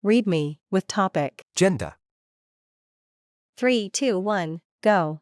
Read me, with topic. Gender. 3, 2, 1, go.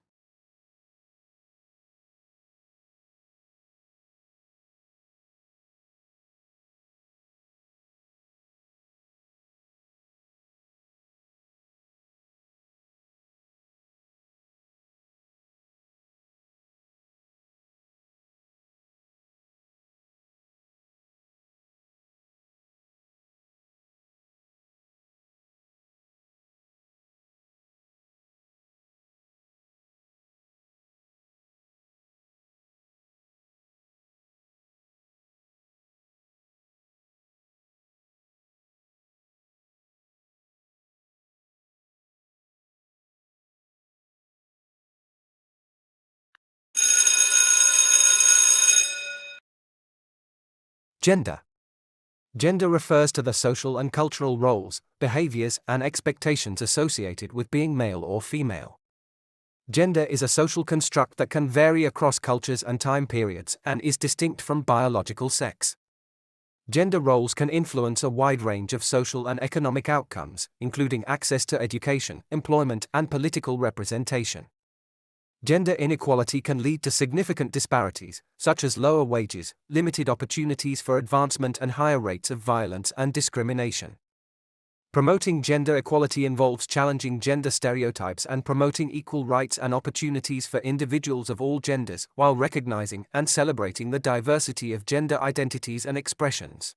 Gender. Gender refers to the social and cultural roles, behaviors, and expectations associated with being male or female. Gender is a social construct that can vary across cultures and time periods and is distinct from biological sex. Gender roles can influence a wide range of social and economic outcomes, including access to education, employment, and political representation. Gender inequality can lead to significant disparities, such as lower wages, limited opportunities for advancement, and higher rates of violence and discrimination. Promoting gender equality involves challenging gender stereotypes and promoting equal rights and opportunities for individuals of all genders, while recognizing and celebrating the diversity of gender identities and expressions.